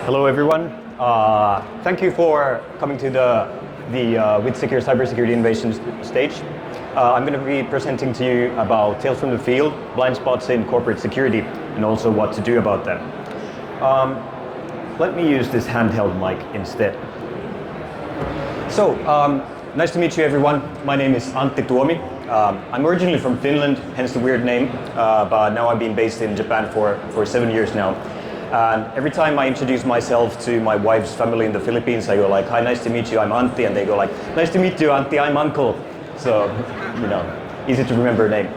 Hello everyone. Thank you for coming to the WithSecure cybersecurity innovation stage. I'm going to be presenting to you about tales from the field, blind spots in corporate security, and also what to do about them. Let me use this handheld mic instead. So, nice to meet you everyone. My name is Antti Tuomi. I'm originally from Finland, hence the weird name, but now I've been based in Japan for 7 years now. And every time I introduce myself to my wife's family in the Philippines, I go like, "Hi, nice to meet you, I'm Antti," and they go like, "Nice to meet you, Antti, I'm Uncle." So, easy to remember name.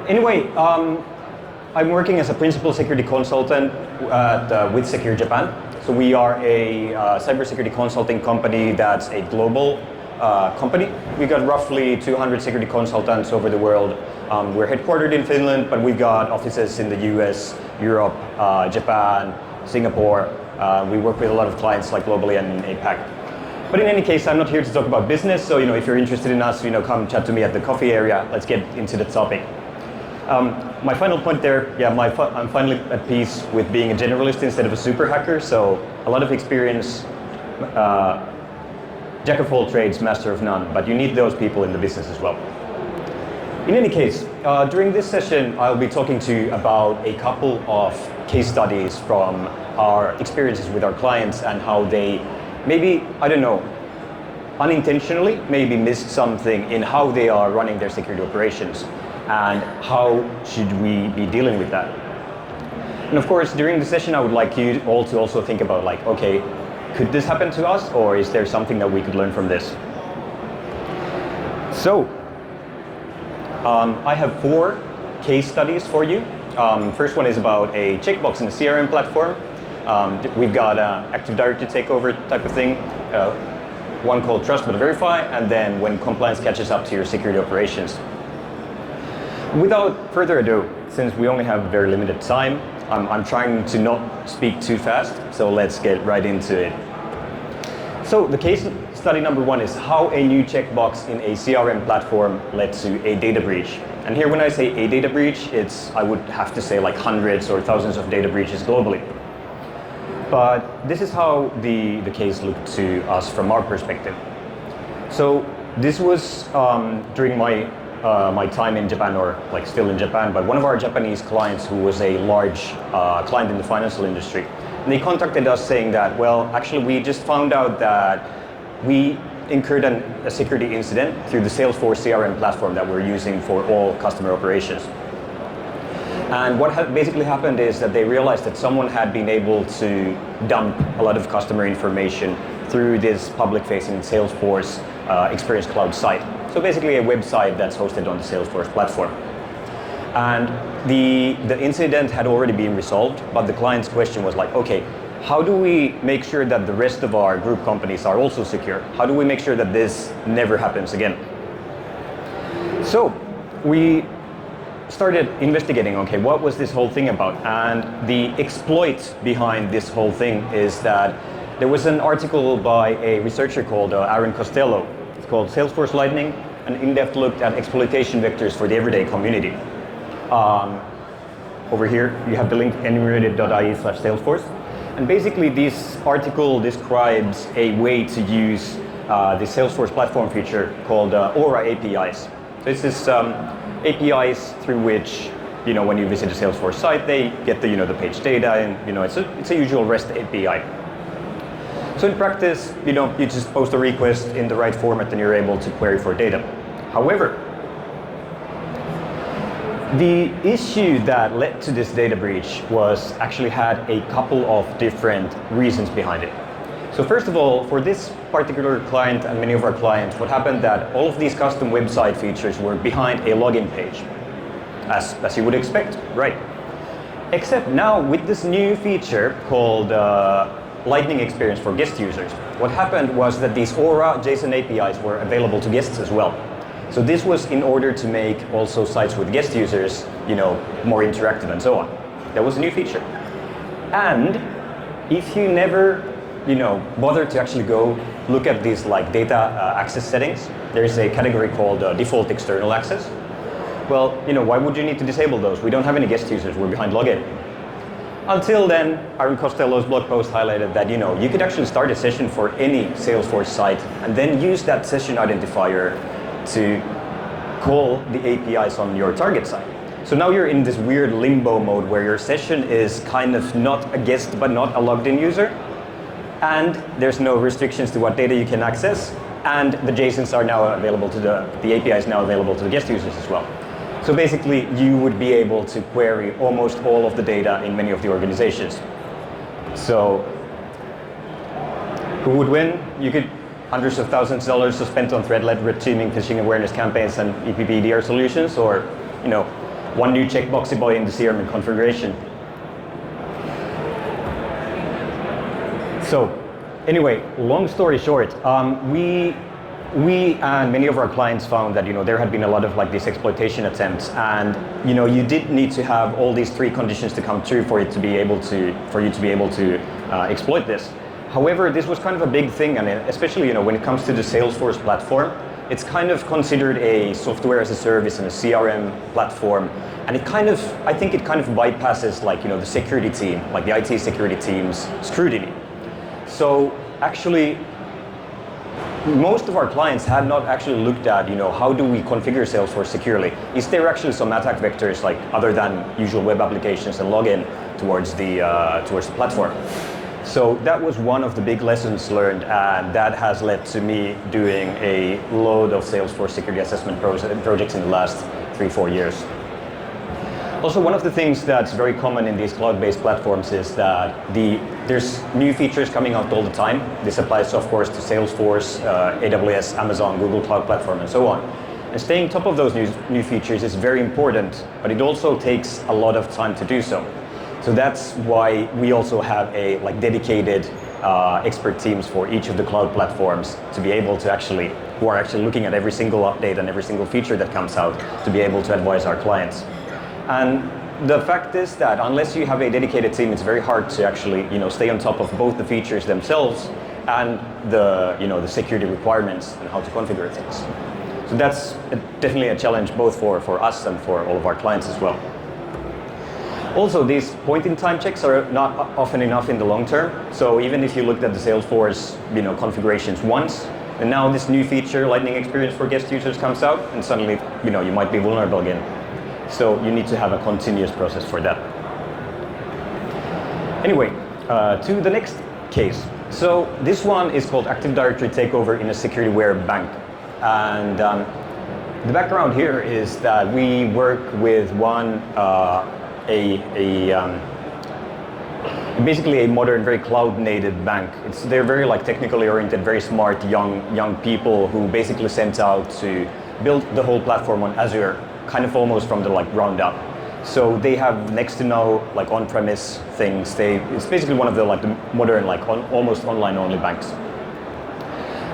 Anyway, I'm working as a principal security consultant at WithSecure Japan. So we are a cybersecurity consulting company that's a global company. We got roughly 200 security consultants over the world. We're headquartered in Finland, but we've got offices in the US, Europe, Japan, Singapore. We work with a lot of clients like globally and in APAC. But in any case, I'm not here to talk about business. So if you're interested in us, come chat to me at the coffee area. Let's get into the topic. My final point there, I'm finally at peace with being a generalist instead of a super hacker. So a lot of experience, jack of all trades, master of none. But you need those people in the business as well. In any case, during this session, I'll be talking to you about a couple of case studies from our experiences with our clients and how they maybe, unintentionally maybe missed something in how they are running their security operations and how should we be dealing with that. And of course, during the session, I would like you all to also think about like, okay, could this happen to us or is there something that we could learn from this? So, I have 4 case studies for you. First one is about a checkbox in a CRM platform. We've got Active Directory takeover type of thing. One called Trust but Verify, and then when compliance catches up to your security operations. Without further ado, since we only have very limited time, I'm trying to not speak too fast, so let's get right into it. So the case study number 1 is how a new checkbox in a CRM platform led to a data breach. And here when I say a data breach, I would have to say like hundreds or thousands of data breaches globally. But this is how the case looked to us from our perspective. So this was during my time in Japan, or like still in Japan, but one of our Japanese clients who was a large client in the financial industry. And they contacted us saying that, well, actually we just found out that we incurred a security incident through the Salesforce CRM platform that we're using for all customer operations. And what basically happened is that they realized that someone had been able to dump a lot of customer information through this public-facing Salesforce Experience Cloud site. So basically a website that's hosted on the Salesforce platform. And the incident had already been resolved, but the client's question was like, okay, how do we make sure that the rest of our group companies are also secure? How do we make sure that this never happens again? So we started investigating, okay, what was this whole thing about? And the exploit behind this whole thing is that there was an article by a researcher called Aaron Costello. It's called Salesforce Lightning, an in-depth look at exploitation vectors for the everyday community. Over here, you have the link enumerated.ie/Salesforce. And basically, this article describes a way to use the Salesforce platform feature called Aura APIs. So this is APIs through which, when you visit a Salesforce site, they get the page data, and it's a usual REST API. So in practice, you just post a request in the right format, and you're able to query for data. However, the issue that led to this data breach actually had a couple of different reasons behind it. So first of all, for this particular client and many of our clients, what happened that all of these custom website features were behind a login page, as you would expect, right? Except now with this new feature called Lightning Experience for guest users, what happened was that these Aura JSON APIs were available to guests as well. So this was in order to make also sites with guest users, more interactive and so on. That was a new feature. And if you never, bother to actually go look at these like data access settings, there's a category called default external access. Well, why would you need to disable those? We don't have any guest users, we're behind login. Until then, Aaron Costello's blog post highlighted that you could actually start a session for any Salesforce site and then use that session identifier to call the APIs on your target site. So now you're in this weird limbo mode where your session is kind of not a guest but not a logged in user, and there's no restrictions to what data you can access, and the JSONs are now available to the API is now available to the guest users as well. So basically, you would be able to query almost all of the data in many of the organizations. So who would win? You could hundreds of thousands of dollars spent on threat-led red teaming, phishing awareness campaigns, and EPPDR solutions, or one new checkbox deploy in the CRM and configuration. So anyway, long story short, we and many of our clients found that there had been a lot of these exploitation attempts, and you did need to have all these three conditions to come true for you to be able to exploit this. However, this was kind of a big thing, and especially when it comes to the Salesforce platform, it's kind of considered a software as a service and a CRM platform, and I think it kind of bypasses the security team, the IT security team's scrutiny. So actually, most of our clients had not actually looked at, how do we configure Salesforce securely? Is there actually some attack vectors other than usual web applications and login towards the platform? So that was one of the big lessons learned, and that has led to me doing a load of Salesforce security assessment projects in the last 3-4 years. Also, one of the things that's very common in these cloud-based platforms is that there's new features coming out all the time. This applies, of course, to Salesforce, AWS, Amazon, Google Cloud Platform, and so on. And staying top of those new features is very important, but it also takes a lot of time to do so. So that's why we also have a dedicated expert teams for each of the cloud platforms to be able to who are actually looking at every single update and every single feature that comes out to be able to advise our clients. And the fact is that unless you have a dedicated team, it's very hard to actually stay on top of both the features themselves and the security requirements and how to configure things. So that's definitely a challenge both for us and for all of our clients as well. Also, these point-in-time checks are not often enough in the long term. So even if you looked at the Salesforce configurations once, and now this new feature, Lightning Experience for guest users, comes out, and suddenly you might be vulnerable again. So you need to have a continuous process for that. Anyway, to the next case. So this one is called Active Directory Takeover in a security-aware bank. And the background here is that we work with basically a modern, very cloud-native bank. They're very technically oriented, very smart young people who basically sent out to build the whole platform on Azure, kind of almost from the ground up. So they have next to no on-premise things. It's basically one of the the modern almost online-only banks.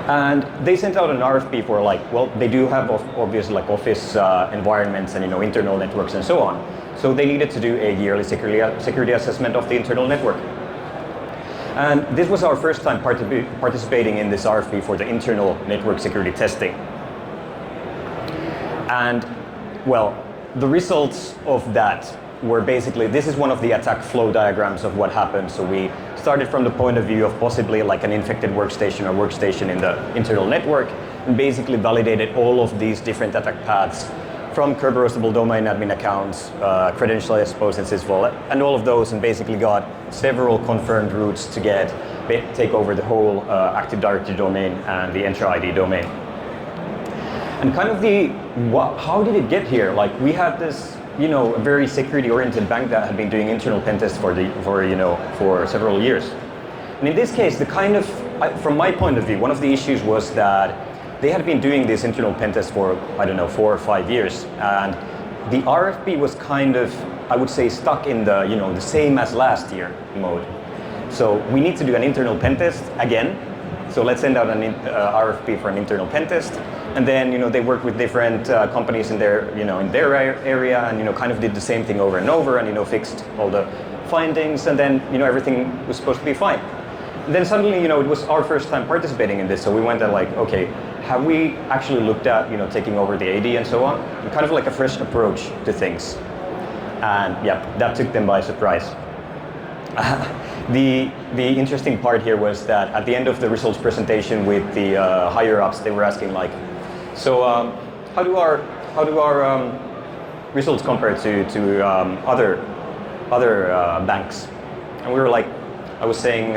And they sent out an RFP for they do have obviously office environments and internal networks and so on. So they needed to do a yearly security assessment of the internal network. And this was our first time participating in this RFP for the internal network security testing. And well, the results of that were basically, this is one of the attack flow diagrams of what happened. So we started from the point of view of possibly an infected workstation or workstation in the internal network, and basically validated all of these different attack paths from Kerberosable domain admin accounts, credential expose and sysvol, and all of those, and basically got several confirmed routes to take over the whole Active Directory domain and the Entra ID domain. And kind of how did it get here? We had this, a very security-oriented bank that had been doing internal pen tests for several years. And in this case, from my point of view, one of the issues was that they had been doing this internal pen test for, 4 or 5 years. And the RFP was kind of, I would say, stuck in the same as last year mode. So we need to do an internal pen test again. So let's send out an RFP for an internal pen test. And then, they worked with different companies in their area, and, kind of did the same thing over and over, and, fixed all the findings, and then, everything was supposed to be fine. And then suddenly, it was our first time participating in this, so we went and okay, have we actually looked at, taking over the AD and so on? And kind of a fresh approach to things. And yeah, that took them by surprise. The interesting part here was that at the end of the results presentation with the higher ups, they were asking like, so how do our results compare to other banks? And we were like, I was saying,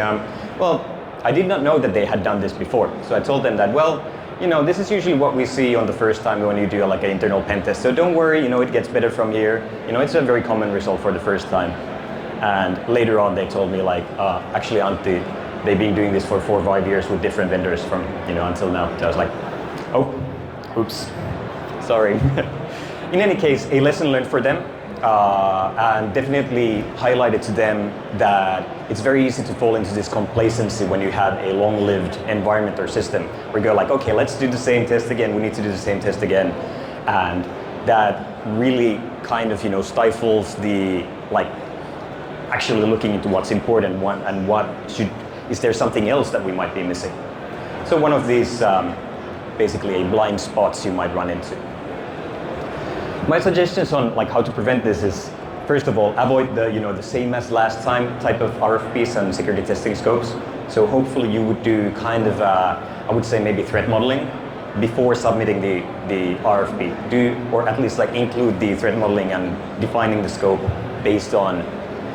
well, I did not know that they had done this before. So I told them that, well, you know, this is usually what we see on the first time when you do like an internal pen test. So don't worry, you know, it gets better from here. You know, it's a very common result for the first time. And later on, they told me like, actually, Antti, they've been doing this for 4 or 5 years with different vendors from, you know, until now. So I was like, oh, oops, sorry. In any case, a lesson learned for them, and definitely highlighted to them that it's very easy to fall into this complacency when you have a long-lived environment or system where you go like, okay, let's do the same test again. We need to do the same test again, and that really kind of, you know, stifles the like. Actually looking into what's important and is there something else that we might be missing. So one of these basically a blind spots you might run into. My suggestions on like how to prevent this is, first of all, avoid the, you know, the same as last time type of RFPs and security testing scopes. So hopefully you would do kind of I would say maybe threat modeling before submitting the RFP. Do, or at least like include the threat modeling and defining the scope based on,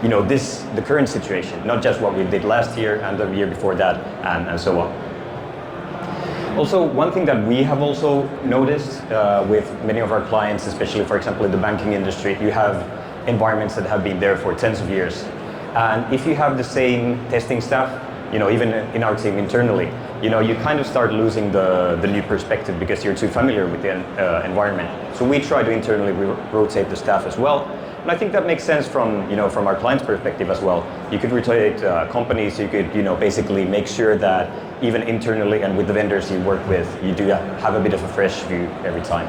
you know, the current situation, not just what we did last year and the year before that, and so on. Also, one thing that we have also noticed with many of our clients, especially for example in the banking industry, you have environments that have been there for tens of years. And if you have the same testing staff, you know, even in our team internally, you know, you kind of start losing the new perspective because you're too familiar with the environment. So we try to internally rotate the staff as well. And I think that makes sense from, you know, from our client's perspective as well. You could rotate companies, you could, you know, basically make sure that even internally and with the vendors you work with, you do have a bit of a fresh view every time.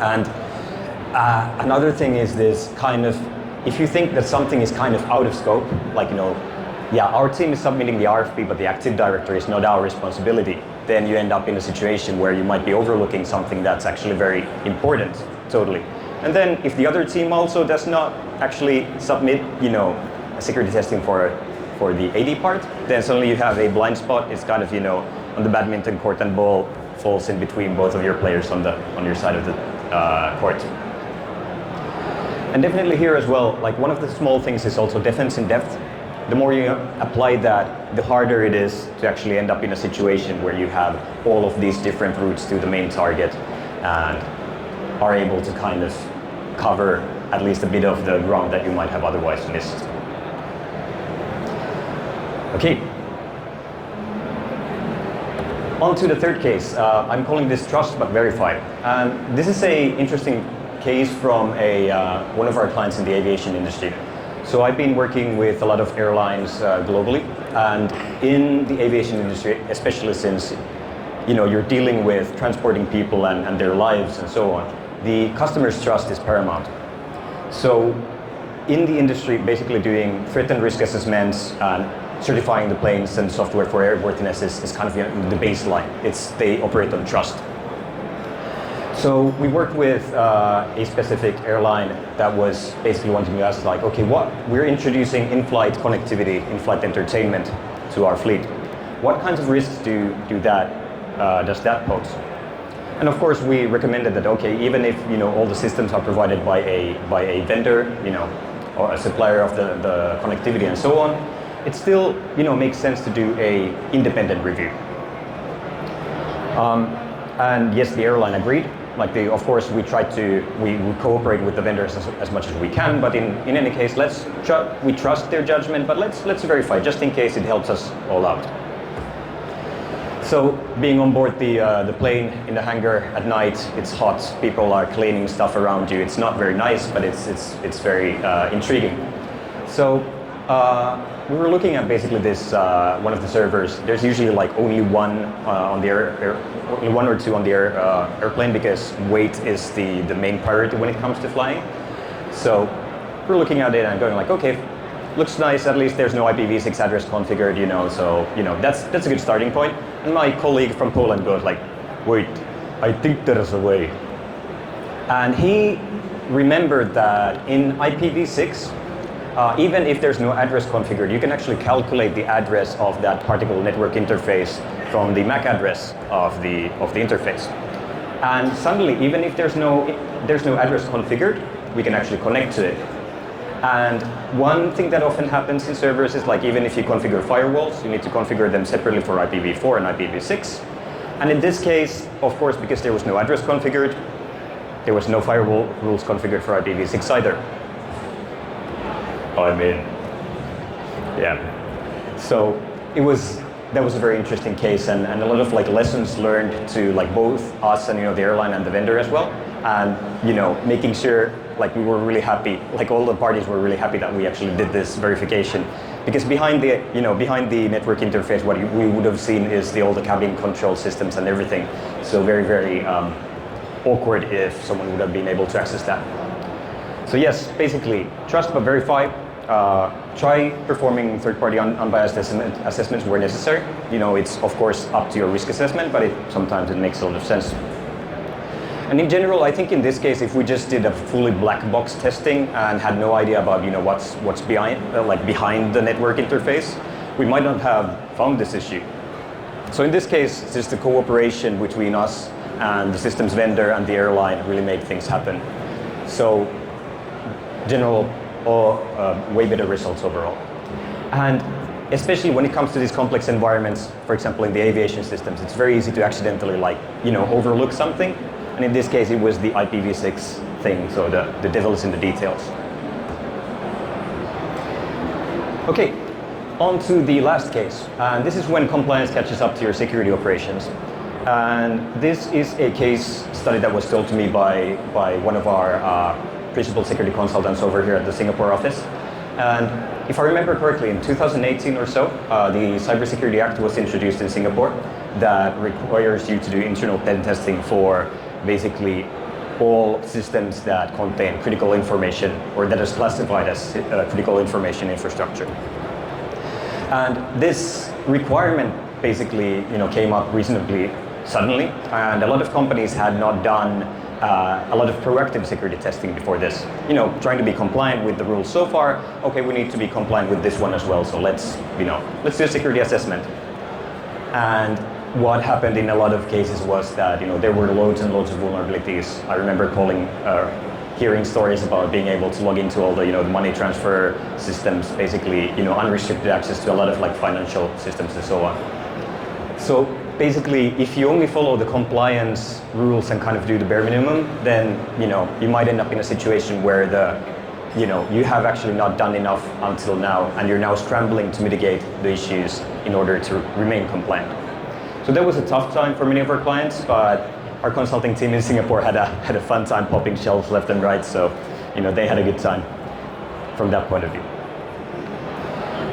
And another thing is this kind of, if you think that something is kind of out of scope, like, you know, yeah, our team is submitting the RFP, but the Active Directory is not our responsibility, then you end up in a situation where you might be overlooking something that's actually very important, totally. And then if the other team also does not actually submit, you know, a security testing for the AD part, then suddenly you have a blind spot. It's kind of, you know, on the badminton court and ball falls in between both of your players on your side of the court. And definitely here as well, like one of the small things is also defense in depth. The more you apply that, the harder it is to actually end up in a situation where you have all of these different routes to the main target and are able to kind of cover at least a bit of the ground that you might have otherwise missed. Okay. On to the third case. I'm calling this trust but verified. And this is an interesting case from one of our clients in the aviation industry. So I've been working with a lot of airlines globally, and in the aviation industry, especially since, you know, you're dealing with transporting people and their lives and so on, the customer's trust is paramount. So in the industry, basically doing threat and risk assessments and certifying the planes and software for airworthiness is kind of, you know, the baseline. They operate on trust. So we worked with a specific airline that was basically wanting to ask, like, okay, we're introducing in-flight connectivity, in-flight entertainment to our fleet. What kinds of risks does that pose? And of course, we recommended that, okay, even if, you know, all the systems are provided by a vendor, you know, or a supplier of the connectivity and so on, it still, you know, makes sense to do a independent review. And yes, the airline agreed. Like, of course, we cooperate with the vendors as much as we can, but in any case, we trust their judgment, but let's verify just in case it helps us all out. So being on board the plane in the hangar at night, it's hot, people are cleaning stuff around you. It's not very nice, but it's very intriguing. So we were looking at basically this one of the servers. There's usually like only one on the only one or two on the airplane because weight is the main priority when it comes to flying. So we're looking at it and going like, okay, looks nice. At least there's no IPv6 address configured, you know. So, you know, that's a good starting point. And my colleague from Poland goes like, wait, I think there's a way. And he remembered that in IPv6, even if there's no address configured, you can actually calculate the address of that particular network interface from the MAC address of the interface. And suddenly, even if there's no address configured, we can actually connect to it. And one thing that often happens in servers is like even if you configure firewalls, you need to configure them separately for IPv4 and IPv6. And in this case, of course, because there was no address configured, there was no firewall rules configured for IPv6 either. I mean, yeah. So that was a very interesting case, and a lot of like lessons learned to like both us and the airline and the vendor as well, and making sure like we were really happy, like all the parties were really happy that we actually did this verification, because behind the network interface, what we would have seen is all the cabin control systems and everything. So very, very awkward if someone would have been able to access that. So yes, basically trust but verify. Try performing third-party unbiased assessments where necessary. It's of course up to your risk assessment, but sometimes it makes a lot of sense. And in general, I think in this case, if we just did a fully black box testing and had no idea about what's behind the network interface, we might not have found this issue. So in this case, it's just the cooperation between us and the systems vendor and the airline really made things happen. So general, way better results overall. And especially when it comes to these complex environments, for example, in the aviation systems, it's very easy to accidentally overlook something. And in this case, it was the IPv6 thing, so the devil is in the details. Okay, on to the last case. And this is when compliance catches up to your security operations. And this is a case study that was told to me by one of our principal security consultants over here at the Singapore office. And if I remember correctly, in 2018 or so, the Cybersecurity Act was introduced in Singapore that requires you to do internal pen testing for basically all systems that contain critical information or that is classified as critical information infrastructure. And this requirement basically came up reasonably suddenly, and a lot of companies had not done a lot of proactive security testing before this. Trying to be compliant with the rules so far. Okay, we need to be compliant with this one as well. So let's do a security assessment. And what happened in a lot of cases was that there were loads and loads of vulnerabilities. I remember hearing stories about being able to log into all the the money transfer systems, basically unrestricted access to a lot of like financial systems and so on. So basically, if you only follow the compliance rules and kind of do the bare minimum, then you might end up in a situation where you have actually not done enough until now, and you're now scrambling to mitigate the issues in order to remain compliant. So that was a tough time for many of our clients, but our consulting team in Singapore had a fun time popping shelves left and right. So they had a good time from that point of view.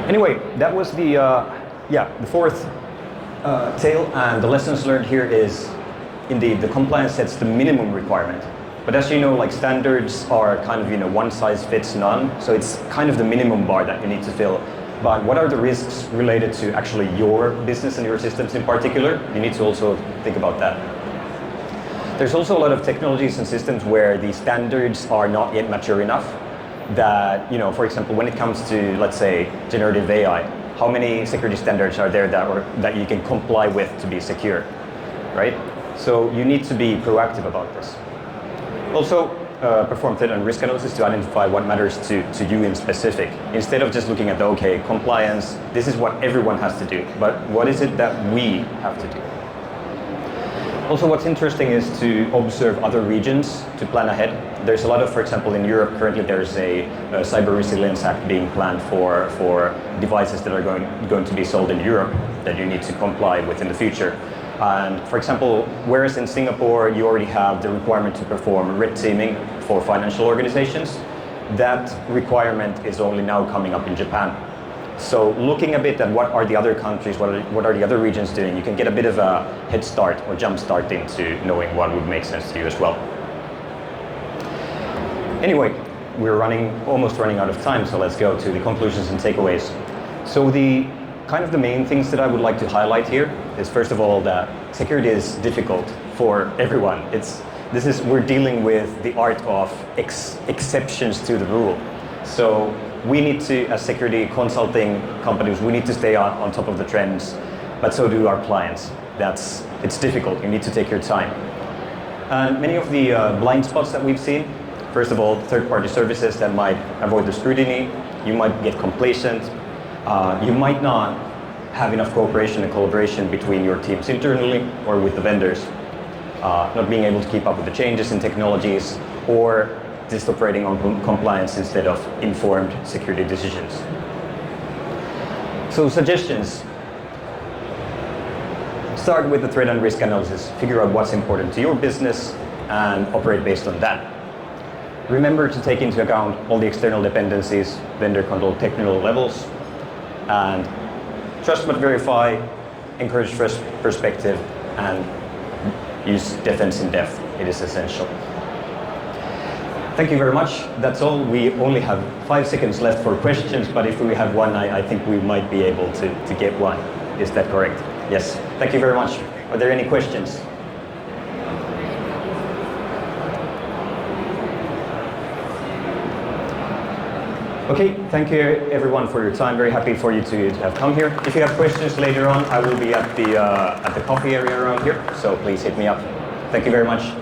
Anyway, that was the fourth tale, and the lessons learned here is indeed the compliance sets the minimum requirement. But as you know, like standards are kind of one size fits none, so it's kind of the minimum bar that you need to fill. But what are the risks related to actually your business and your systems in particular? You need to also think about that. There's also a lot of technologies and systems where the standards are not yet mature enough that, for example, when it comes to, let's say, generative AI, how many security standards are there that you can comply with to be secure, right? So you need to be proactive about this. Also, perform threat and risk analysis to identify what matters to you in specific. Instead of just looking at compliance, this is what everyone has to do, but what is it that we have to do? Also, what's interesting is to observe other regions to plan ahead. There's a lot of, for example, in Europe, currently there's a Cyber Resilience Act being planned for devices that are going to be sold in Europe that you need to comply with in the future. And for example, whereas in Singapore you already have the requirement to perform red teaming for financial organizations, that requirement is only now coming up in Japan. So looking a bit at what are the other countries, what are the other regions doing, you can get a bit of a head start or jump start into knowing what would make sense to you as well. Anyway, we're almost running out of time, so let's go to the conclusions and takeaways. So the main things that I would like to highlight here is, first of all, that security is difficult for everyone. We're dealing with the art of exceptions to the rule. So we need to, as security consulting companies, we need to stay on top of the trends, but so do our clients. It's difficult, you need to take your time. And many of the blind spots that we've seen, first of all, third-party services that might avoid the scrutiny, you might get complacent, you might not have enough cooperation and collaboration between your teams internally or with the vendors, not being able to keep up with the changes in technologies, or just operating on compliance instead of informed security decisions. So suggestions. Start with the threat and risk analysis. Figure out what's important to your business and operate based on that. Remember to take into account all the external dependencies, vendor control technical levels, and trust but verify, encourage fresh perspective, and use defense in depth. It is essential. Thank you very much. That's all. We only have 5 seconds left for questions, but if we have one, I think we might be able to get one. Is that correct? Yes. Thank you very much. Are there any questions? Okay, thank you everyone for your time. Very happy for you to have come here. If you have questions later on, I will be at the coffee area around here, so please hit me up. Thank you very much.